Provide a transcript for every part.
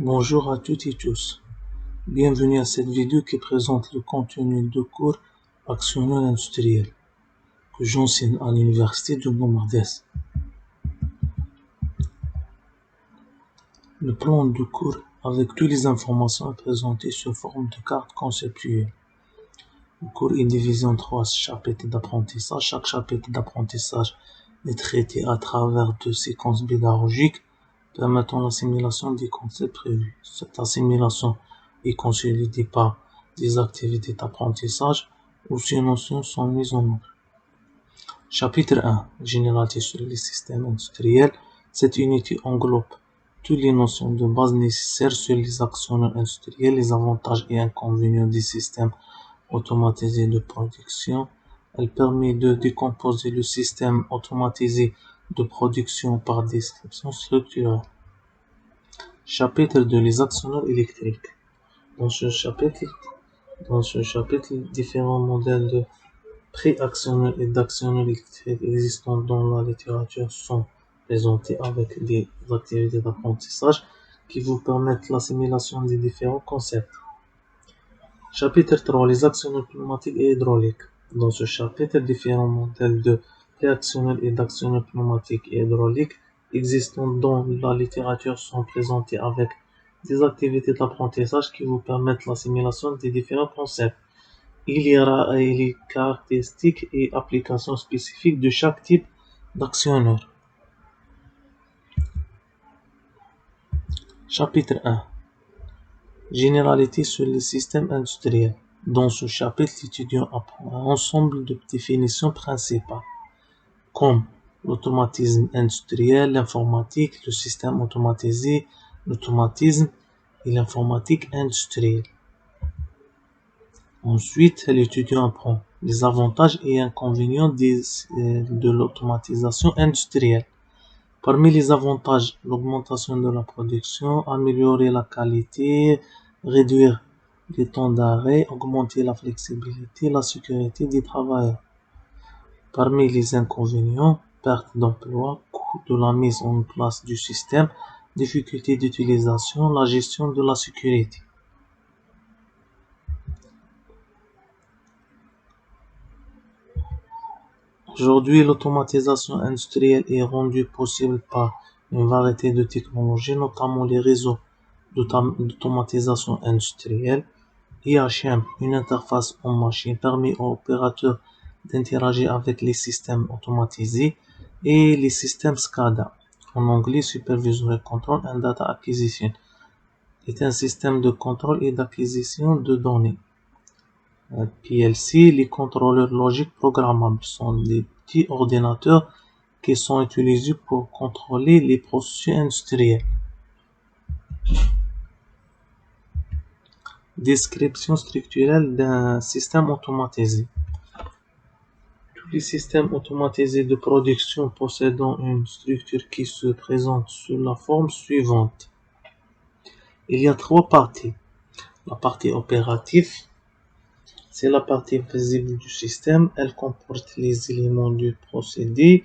Bonjour à toutes et tous. Bienvenue à cette vidéo qui présente le contenu de cours actionnel industriel que j'enseigne à l'université de Boumardès. Le plan de cours avec toutes les informations est présenté sous forme de carte conceptuelle. Le cours est divisé en 3 chapitres d'apprentissage. Chaque chapitre d'apprentissage est traité à travers 2 séquences pédagogiques permettant l'assimilation des concepts prévus. Cette assimilation est consolidée par des activités d'apprentissage où ces notions sont mises en œuvre. Chapitre 1. Généralité sur les systèmes industriels. Cette unité englobe toutes les notions de base nécessaires sur les actionneurs industriels, les avantages et inconvénients des systèmes automatisés de production. Elle permet de décomposer le système automatisé de production par description structurelle. Chapitre 2. Les actionneurs électriques. Dans ce chapitre, différents modèles de pré-actionneurs et d'actionneurs électriques existants dans la littérature sont présentés avec des activités d'apprentissage qui vous permettent l'assimilation des différents concepts. Chapitre 3. Les actionneurs pneumatiques et hydrauliques. Dans ce chapitre, différents modèles de pré-actionneurs et d'actionneurs pneumatiques et hydrauliques existants dans la littérature sont présentés avec des activités d'apprentissage qui vous permettent l'assimilation des différents concepts. Il y aura les caractéristiques et applications spécifiques de chaque type d'actionneur. Chapitre 1. Généralité sur les systèmes industriels. Dans ce chapitre, l'étudiant apprend un ensemble de définitions principales, comme l'automatisme industriel, l'informatique, le système automatisé, l'automatisme et l'informatique industrielle. Ensuite, l'étudiant apprend les avantages et inconvénients de l'automatisation industrielle. Parmi les avantages, l'augmentation de la production, améliorer la qualité, réduire les temps d'arrêt, augmenter la flexibilité, la sécurité des travailleurs. Parmi les inconvénients, perte d'emploi, coût de la mise en place du système, difficulté d'utilisation, la gestion de la sécurité. Aujourd'hui, l'automatisation industrielle est rendue possible par une variété de technologies, notamment les réseaux d'automatisation industrielle. IHM, une interface en machine, permet aux opérateurs d'interagir avec les systèmes automatisés, et les systèmes SCADA, en anglais Supervisory Control and Data Acquisition, est un système de contrôle et d'acquisition de données. PLC, les contrôleurs logiques programmables sont des petits ordinateurs qui sont utilisés pour contrôler les processus industriels. Description structurelle d'un système automatisé. Tous les systèmes automatisés de production possédant une structure qui se présente sous la forme suivante. Il y a 3 parties. La partie opérative, c'est la partie visible du système. Elle comporte les éléments du procédé,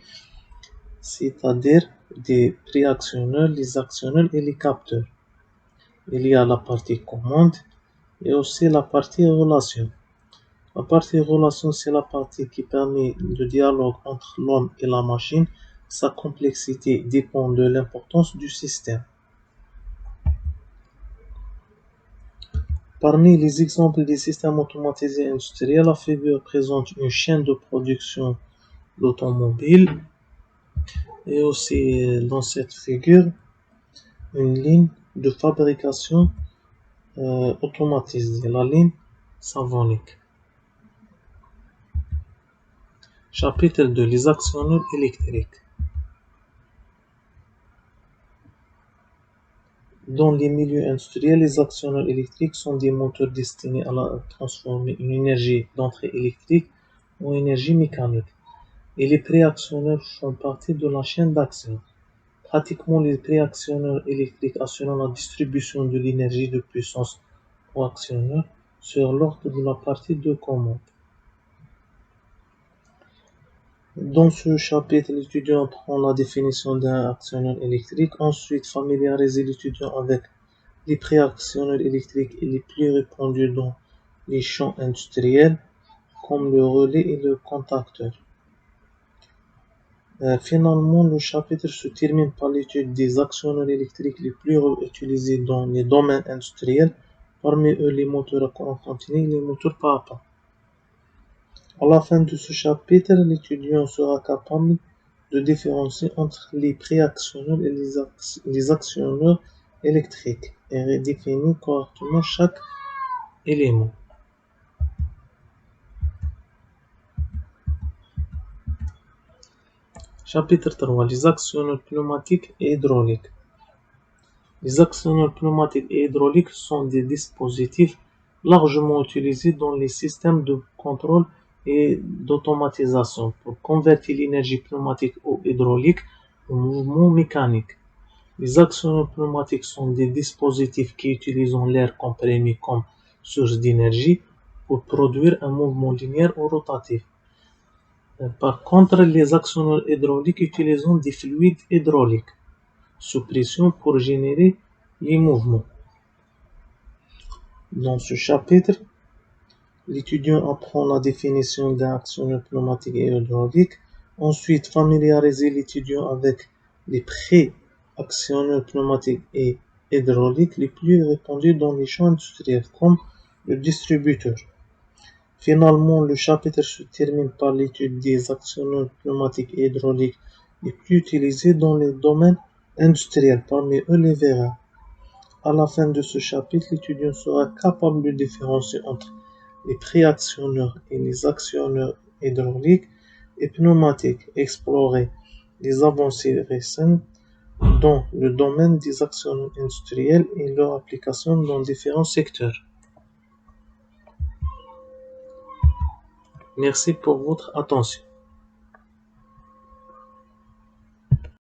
c'est-à-dire des préactionneurs, les actionneurs et les capteurs. Il y a la partie commande et aussi la partie relation. La partie relation, c'est la partie qui permet le dialogue entre l'homme et la machine. Sa complexité dépend de l'importance du système. Parmi les exemples des systèmes automatisés industriels, la figure présente une chaîne de production d'automobiles et aussi dans cette figure une ligne de fabrication automatisée, la ligne Savonic. Chapitre 2. Les actionneurs électriques. Dans les milieux industriels, les actionneurs électriques sont des moteurs destinés à transformer une énergie d'entrée électrique en énergie mécanique. Et les préactionneurs font partie de la chaîne d'action. Pratiquement, les préactionneurs électriques assurant la distribution de l'énergie de puissance aux actionneurs sur l'ordre de la partie de commande. Dans ce chapitre, l'étudiant apprend la définition d'un actionneur électrique. Ensuite, familiariser l'étudiant avec les préactionneurs électriques les plus répandus dans les champs industriels, comme le relais et le contacteur. Finalement, le chapitre se termine par l'étude des actionneurs électriques les plus utilisés dans les domaines industriels, parmi eux les moteurs à courant continu et les moteurs par à pas. À la fin de ce chapitre, l'étudiant sera capable de différencier entre les préactionneurs et les actionneurs électriques et redéfinir correctement chaque élément. Chapitre 3. Les actionneurs pneumatiques et hydrauliques. Les actionneurs pneumatiques et hydrauliques sont des dispositifs largement utilisés dans les systèmes de contrôle et d'automatisation pour convertir l'énergie pneumatique ou hydraulique en mouvement mécanique. Les actionneurs pneumatiques sont des dispositifs qui utilisent l'air comprimé comme source d'énergie pour produire un mouvement linéaire ou rotatif. Par contre, les actionneurs hydrauliques utilisent des fluides hydrauliques sous pression pour générer les mouvements. Dans ce chapitre, l'étudiant apprend la définition d'un actionneur pneumatique et hydraulique. Ensuite, familiariser l'étudiant avec les pré-actionneurs pneumatiques et hydrauliques les plus répandus dans les champs industriels, comme le distributeur. Finalement, le chapitre se termine par l'étude des actionneurs pneumatiques et hydrauliques les plus utilisés dans les domaines industriels, parmi eux les vérins. À la fin de ce chapitre, l'étudiant sera capable de différencier entre les préactionneurs et les actionneurs hydrauliques et pneumatiques, explorer les avancées récentes dans le domaine des actionneurs industriels et leur application dans différents secteurs. Merci pour votre attention.